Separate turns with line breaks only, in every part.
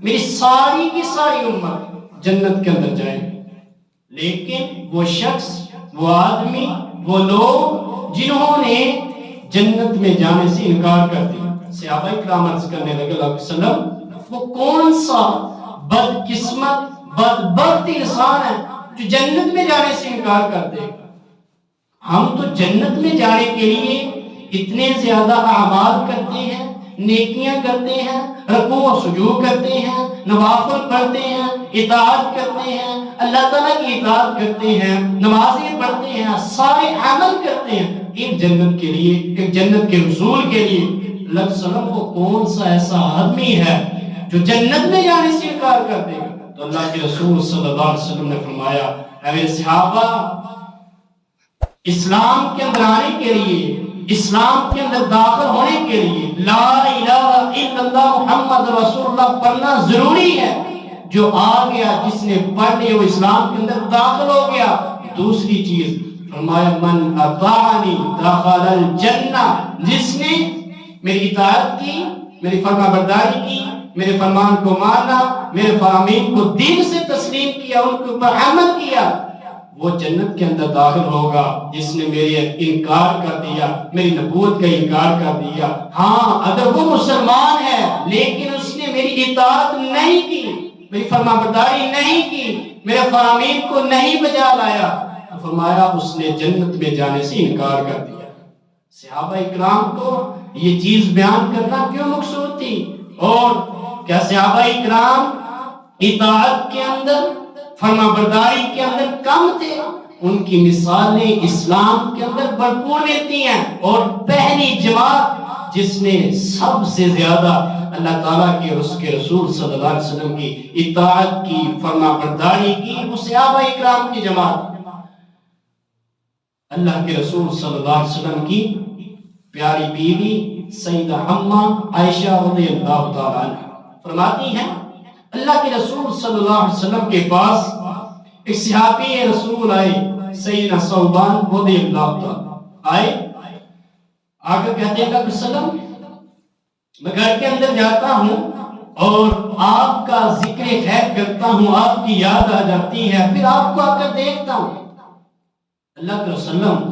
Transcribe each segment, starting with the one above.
میری ساری کی ساری امت جنت کے اندر جائے، لیکن وہ شخص، وہ آدمی، وہ لوگ جنہوں نے جنت میں جانے سے انکار کر دیا۔ صحابہ کرام عرض کرنے لگے اللہ علیہ وسلم، وہ کون سا بدقسمت بدبخت انسان ہے جو جنت میں جانے سے انکار کر دے گا؟ ہم تو جنت میں جانے کے لیے اتنے زیادہ اعمال کرتے ہیں، نیکیاں کرتے ہیں، رکوع و سجود کرتے ہیں، نوافل پڑھتے ہیں، اطاعت کرتے ہیں، اللہ تعالیٰ کی اطاعت کرتے ہیں، نمازیں پڑھتے ہیں، سارے عمل کرتے ہیں ایک جنت کے لیے، ایک جنت کے حصول کے لیے۔ اللہ علیہ وسلم، وہ کون سا ایسا آدمی ہے جو جنت میں جانے سے انکار کر دے گا؟ تو اللہ کے رسول صلی اللہ علیہ وسلم نے فرمایا، اے میرے صحابہ، اسلام کے اندر آنے کے لیے، اسلام کے اندر داخل ہونے کے لیے لا الہ الا اللہ محمد رسول اللہ پڑھنا ضروری ہے۔ جو آ گیا، جس نے پڑھ لیا، وہ اسلام کے اندر داخل ہو گیا۔ دوسری چیز فرمایا، من اطاعنی دخل الجنہ، جس نے میری اطاعت کی، میری فرما برداری کی، میرے فرمان کو مانا، میرے فرامین کو دل سے تسلیم کیا، ان کے اوپر عمل کیا، وہ جنت کے اندر داخل ہوگا۔ جس نے میرے انکار کر دیا، میری نبوت کا انکار کر دیا، ہاں اگر وہ مسلمان ہے لیکن اس نے میری اطاعت نہیں کی، میری فرما برداری نہیں کی، میرے فرامین کو نہیں بجا لایا، فرمایا اس نے جنت میں جانے سے انکار کر دیا۔ صحابہ اکرام کو یہ چیز بیان کرنا کیوں مقصود تھی؟ اور کیا صحابہ اکرام اطاعت کے اندر، فرما برداری کے اندر کم تھے؟ ان کی مثالیں اسلام کے اندر بھرپور ملتی ہیں، اور پہلی جماعت جس نے سب سے زیادہ اللہ تعالیٰ کے اور اس کے رسول صلی اللہ علیہ وسلم کی اطاعت کی، فرما برداری کی، وہ صحابہ اکرام کی جماعت۔ اللہ کے رسول صلی اللہ علیہ وسلم کی پیاری بیوی سیدہ حمہ عائشہ رضی اللہ تعالیٰ عنہ فرماتی ہیں، اللہ کے رسول صلی اللہ علیہ وسلم کے پاس ایک صحابی رسول آئے، سیدنا ثوبان رضی اللہ تعالیٰ آئے، آ کر کہتے ہیں اللہ علیہ وسلم، میں گھر کے اندر جاتا ہوں اور آپ کا ذکر خیر کرتا ہوں، آپ کی یاد آ جاتی ہے، پھر آپ کو آ کر دیکھتا ہوں۔ اللہ کے وسلم،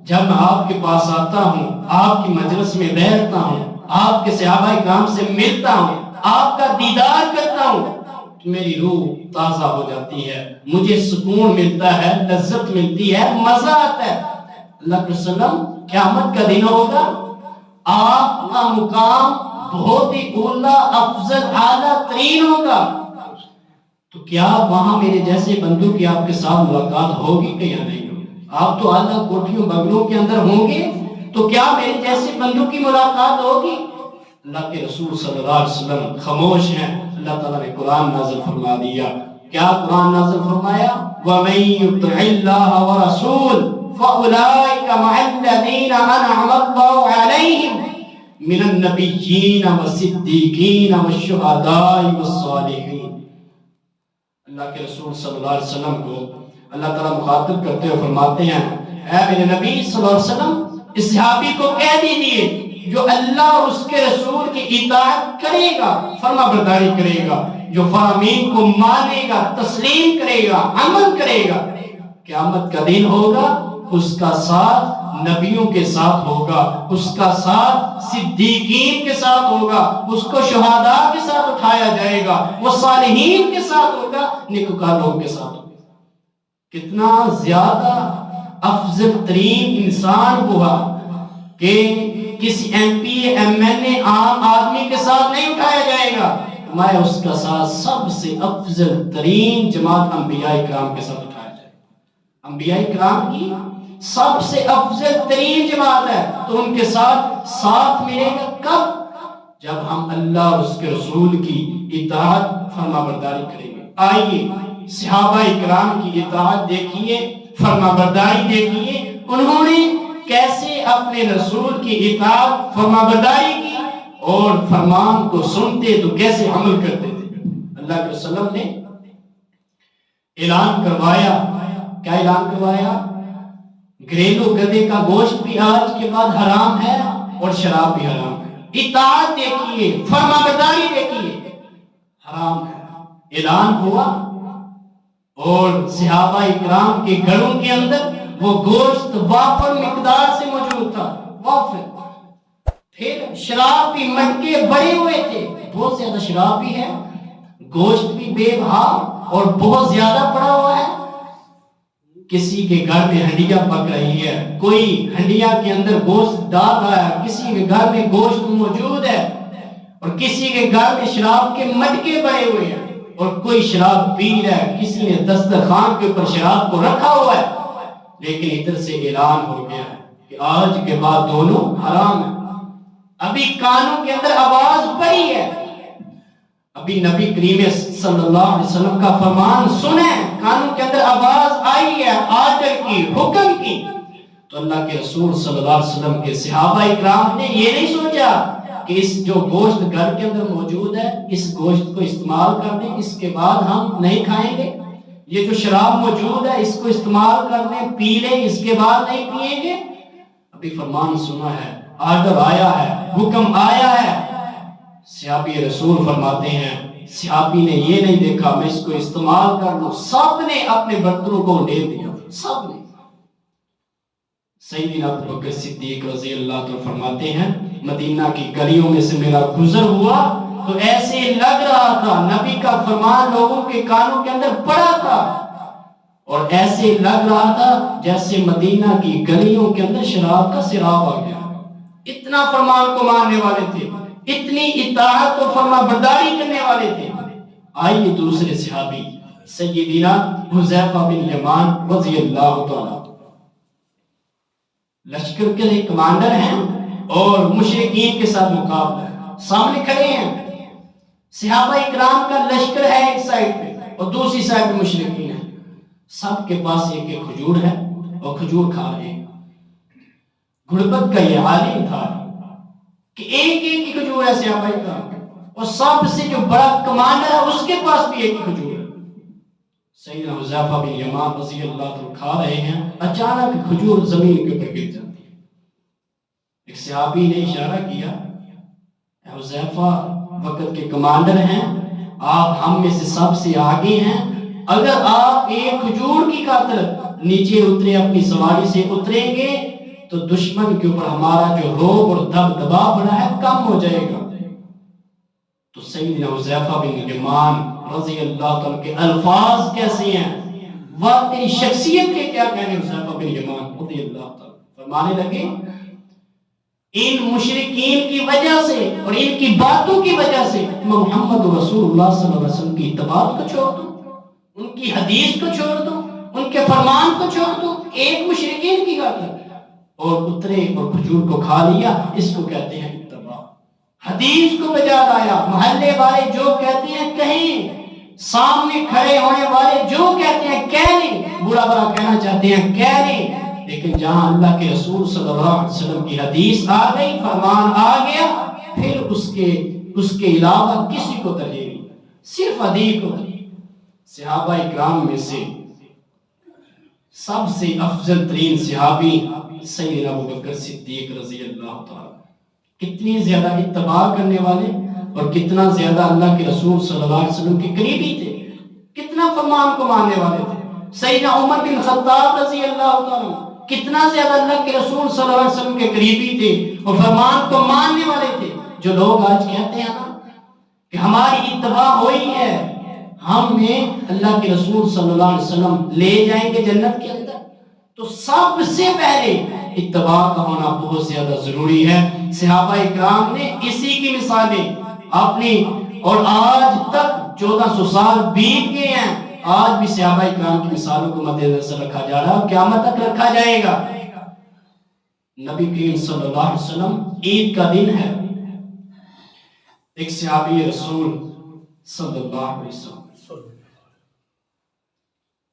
جب میں آپ کے پاس آتا ہوں، آپ کی مجلس میں بیٹھتا ہوں، آپ کے صحابہ کرام سے ملتا ہوں، آپ کا دیدار کرتا ہوں، تو میری روح تازہ ہو جاتی ہے، مجھے سکون ملتا ہے، لذت ملتی ہے، مزہ آتا ہے۔ اللہ کے وسلم، قیامت کا دن ہوگا، آپ کا مقام بہت ہی اولا، افضل، اعلیٰ ترین ہوگا، تو کیا وہاں میرے جیسے بندوں کی آپ کے ساتھ ملاقات ہوگی کہ یا نہیں ہوگی؟ آپ تو اعلیٰ کوٹھیوں بنگلوں کے اندر ہوں گے، تو کیا میرے جیسے بندوں کی ملاقات ہوگی؟ اللہ کے رسول صلی اللہ علیہ وسلم خاموش ہیں۔ اللہ تعالیٰ نے قرآن نازل فرما دیا۔ کیا قرآن نازل فرمایا؟ وَمَن يُطِعِ اللَّهَ وَرَسُولَهُ فَأُولَٰئِكَ مَعَ الَّذِينَ أَنْعَمَ اللَّهُ عَلَيْهِمْ مِنَ النَّبِيِّينَ وَالصِّدِّيقِينَ وَالشُّهَدَاءِ وَالصَّالِحِينَ۔ اللہ کے رسول صلی اللہ علیہ وسلم کو اللہ تعالیٰ مخاطب کرتے ہوئے فرماتے ہیں، اے میرے نبی صلی اللہ علیہ وسلم، اس صحابی کو کہہ دیجئے جو اللہ اور اس کے رسول کی اطاعت کرے گا، فرما برداری کرے گا، جو فرامین کو مانے گا، تسلیم کرے گا، عمل کرے گا، قیامت کا دن ہوگا، اس کا ساتھ نبیوں کے ساتھ ہوگا، اس کا ساتھ صدیقین کے ساتھ ہوگا، اس کو شہداء کے ساتھ اٹھایا جائے گا، وہ صالحین کے ساتھ ہوگا، نیکوکار لوگوں کے ساتھ ہوگا۔ کتنا زیادہ افضل ترین انسان ہوا کہ کسی ایم پی ایم این اے عام آدمی کے ساتھ نہیں اٹھایا جائے گا، میں اس کا ساتھ سب سے افضل ترین جماعت انبیاء کرام کے ساتھ اٹھایا جائے گا۔ انبیاء کرام کی سب سے افضل ترین جماعت ہے، تو ان کے ساتھ ملے گا کب؟ جب ہم اللہ اور اس کے رسول کی اطاعت فرما برداری کریں گے۔ آئیے صحابہ اکرام کی اطاعت دیکھیے، فرما برداری دیکھیے، انہوں نے کیسے اپنے رسول کی اطاعت فرما برداری کی، اور فرمان کو سنتے تو کیسے عمل کرتے تھے۔ اللہ کے وسلم نے اعلان کروایا، کیا اعلان کروایا؟ گھریلو گدے کا گوشت بھی آج کے بعد حرام ہے اور شراب بھی حرام ہے۔ اطاعت دیکھیے، فرما برداری دیکھیے، حرام ہے، اعلان ہوا اور صحابہ اکرام کے گھروں کے اندر وہ گوشت وافر مقدار سے موجود تھا، وافر۔ پھر شراب بھی مٹکے بڑے ہوئے تھے، بہت زیادہ شراب بھی ہے، گوشت بھی بے بہا اور بہت زیادہ پڑا ہوا ہے۔ کسی کے گھر میں ہنڈیاں پک رہی ہے، کوئی ہنڈیا کے اندر گوشت ڈال رہا ہے، کسی کے گھر میں گوشت موجود ہے، اور کسی کے گھر میں شراب کے مٹکے بڑے ہوئے ہیں اور کوئی شراب پی رہا ہے، کسی نے دسترخوان کے اوپر شراب کو رکھا ہوا ہے، لیکن ادھر سے اعلان ہو گیا ہے کہ آج کے بعد دونوں حرام ہیں۔ ابھی کانوں کے اندر آواز پڑی ہے، ابھی نبی کریم صلی اللہ علیہ وسلم کا فرمان سنیں، کانوں کے اندر آواز آئی ہے آرڈر کی، حکم کی، تو اللہ کے رسول صلی اللہ علیہ وسلم کے صحابہ اکرام نے یہ نہیں سوچا کہ اس جو گوشت گھر کے اندر موجود ہے اس گوشت کو استعمال کر دیں، اس کے بعد ہم نہیں کھائیں گے، یہ جو شراب موجود ہے اس کو استعمال کر لیں، پی لیں، اس کے بعد نہیں پیئیں گے۔ ابھی فرمان سنا ہے، آرڈر آیا ہے، حکم آیا ہے۔ صحابی رسول فرماتے ہیں صحابی نے یہ نہیں دیکھا میں اس کو استعمال کر لوں، سب نے اپنے برتنوں کو لے دیا، سب نے۔ سیدنا ابو بکر صدیق رضی اللہ عنہ فرماتے ہیں مدینہ کی گلیوں میں سے میرا گزر ہوا تو ایسے لگ رہا تھا نبی کا فرمان لوگوں کے کانوں کے اندر پڑا تھا، اور ایسے لگ رہا تھا جیسے مدینہ کی گلیوں کے اندر شراب کا سیراب آ گیا۔ اتنا فرمان کو ماننے والے تھے، اتنی اطاعت و فرما برداری کرنے والے تھے۔ آئیے دوسرے صحابی سیدنا حذیفہ بن یمان رضی اللہ تعالیٰ، لشکر کے لیے کمانڈر ہیں اور مشرکین کے ساتھ مقابلہ ہے، سامنے کھڑے ہیں، صحابہ اکرام کا لشکر ہے ایک سائڈ پہ اور دوسری سائڈ پہ مشرکین ہیں، سب کے پاس ایک ایک کھجور ہے اور کھجور کھا رہے ہیں۔ غربت کا یہ عالم تھا کہ ایک ایک ہی کھجور ہے صحابہ اکرام، اور سب سے جو بڑا کمانڈر ہے اس کے پاس بھی ایک ہی کھجور ہے۔ سیدنا حذیفہ بن یمان رضی اللہ عنہ کھا رہے ہیں، اچانک کھجور زمین کے اوپر گر جاتی ہے۔ ایک صحابی نے اشارہ کیا، اے حذیفہ وقت کے کمانڈر ہیں، آپ ہم میں سے سب سے آگے ہیں، اگر آپ ایک کھجور کی خاطر نیچے اترے اپنی سواری سے اتریں گے تو دشمن کے اوپر ہمارا جو روب اور دبدبا بڑا ہے کم ہو جائے گا۔ تو سیدنا حذیفہ بن یمان رضی اللہ عنہ کے الفاظ کیسے ہیں، واقعی شخصیت کے کیا کہنے، حذیفہ بن یمان رضی اللہ عنہ فرمانے لگے ان مشرکین کی وجہ سے اور ان کی باتوں کی وجہ سے میں محمد رسول اللہ صلی اللہ علیہ وسلم کی اتباع کو چھوڑ دوں، ان کی حدیث کو چھوڑ دوں، ان کے فرمان کو چھوڑ دوں ایک مشرکین کی خاطر، اور اترے اور کھجور کو کھا لیا، اس کو کہتے ہیں اتباع۔ حدیث کو بجا لایا، محلے والے جو کہتے ہیں کہیں، سامنے کھڑے ہونے والے جو کہتے ہیں کہہ لیں، برا برا کہنا چاہتے ہیں کہہ لیں، لیکن جہاں اللہ کے رسول صلی اللہ علیہ وسلم کی حدیث آ گئی، فرمان آ گیا، پھر اس کے علاوہ کسی کو ترجیح نہیں، صرف حدیث کو۔ صحابہ اکرام میں سے سب سے افضل ترین صحابی سیدنا ابو بکر صدیق رضی اللہ تعالیٰ، کتنی زیادہ اتباع کرنے والے اور کتنا زیادہ اللہ کے رسول صلی اللہ علیہ وسلم کے قریبی تھے، کتنا فرمان کو ماننے والے تھے۔ سیدنا عمر بن خطاب رضی اللہ تعالیٰ کتنا زیادہ اللہ کے رسول صلی اللہ علیہ وسلم کے قریبی تھے اور فرمان کو ماننے والے تھے۔ جو لوگ آج کہتے ہیں نا کہ ہماری اتباع ہوئی ہے، ہمیں اللہ کے رسول صلی اللہ علیہ وسلم لے جائیں گے جنت کے اندر، تو سب سے پہلے اتباع کا ہونا بہت زیادہ ضروری ہے۔ صحابہ اکرام نے اسی کی مثالیں اپنی، اور آج تک 1400 سال بیت گئے ہیں، آج بھی صحابہ اکرام کی مثالوں کو مد نظر رکھا جا رہا ہے، قیامت تک رکھا جائے گا۔ نبی کریم صلی اللہ علیہ وسلم عید کا دن ہے، ایک صحابی رسول صلی اللہ علیہ وسلم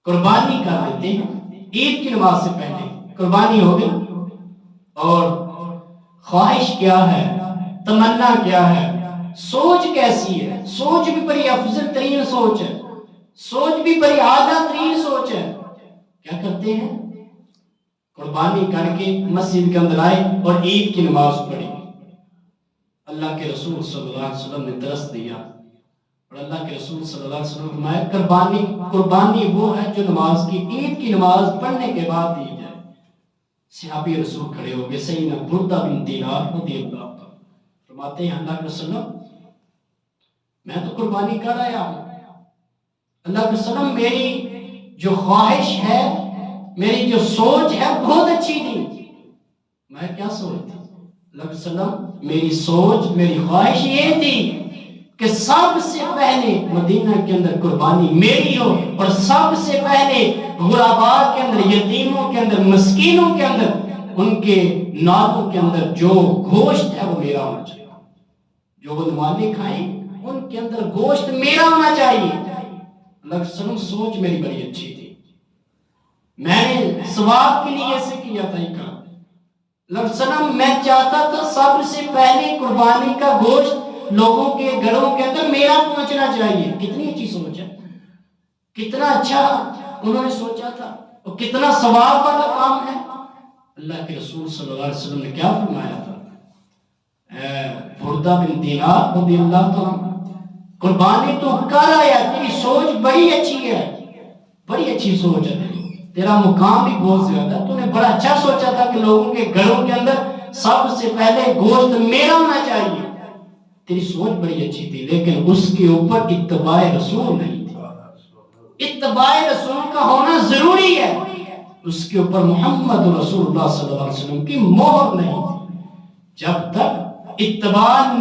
قربانی کر دیتے ہیں، عید کی نماز سے پہلے قربانی ہو گئی، اور خواہش کیا ہے، تمنا کیا ہے، سوچ کیسی ہے، سوچ بھی بڑی افضل ترین سوچ ہے، سوچ بھی بڑی اعلیٰ ترین سوچ ہے۔ کیا کرتے ہیں، قربانی کر کے مسجد کے اندر آئے اور عید کی نماز پڑھی۔ اللہ کے رسول صلی اللہ علیہ وسلم نے درس دیا، اور اللہ کے رسول صلی اللہ علیہ وسلم فرمایا قربانی وہ ہے جو نماز کی عید کی نماز پڑھنے کے بعد دی جائے. صحابی رسول کھڑے ہو گئے، سیدنا بردہ بن دینار رضی اللہ عنہ فرماتے ہیں اللہ کے رسول میں تو قربانی کر آیا ہوں، اللہ کے رسول میری جو خواہش ہے، میری جو سوچ ہے بہت اچھی تھی. میں کیا سوچ تھی؟ اللہ کے رسول میری سوچ، میری خواہش یہ تھی کہ سب سے پہلے مدینہ کے اندر قربانی میری ہو، اور سب سے پہلے غرباء کے اندر، یتیموں کے اندر، مسکینوں کے اندر، ان کے نالوں کے اندر جو گوشت ہے وہ میرا ہونا چاہیے. جو وہ نمازی کھائیں ان کے اندر گوشت میرا ہونا چاہیے. اللہ کے رسول سوچ میری بڑی اچھی تھی، میں نے ثواب کے لیے ایسے کیا تھا. یہ کہا اللہ کے رسول میں چاہتا تھا سب سے پہلے قربانی کا گوشت لوگوں کے گھروں کے اندر میرا پہنچنا چاہیے. کتنی اچھی سوچ ہے، کتنا اچھا انہوں نے سوچا تھا، اور کتنا ثواب والا کام ہے. اللہ کے رسول صلی اللہ علیہ وسلم نے کیا فرمایا تھا؟ بردہ بن دینار رضی اللہ عنہ قربانی تو کر آیا، تیری سوچ بڑی اچھی ہے، بڑی اچھی سوچ ہے، تیرا مقام بھی بہت زیادہ، تو نے بڑا اچھا سوچا تھا کہ لوگوں کے گھروں کے اندر سب سے پہلے گوشت میرا ہونا چاہیے. تیری سوچ بڑی اچھی تھی، لیکن اس کے اوپر اتباع رسول نہیں تھی. اتباع رسول کا ہونا ضروری ہے، اس کے اوپر محمد رسول اللہ صلی اللہ علیہ وسلم کی مہر نہیں تھی. جب تک اتباع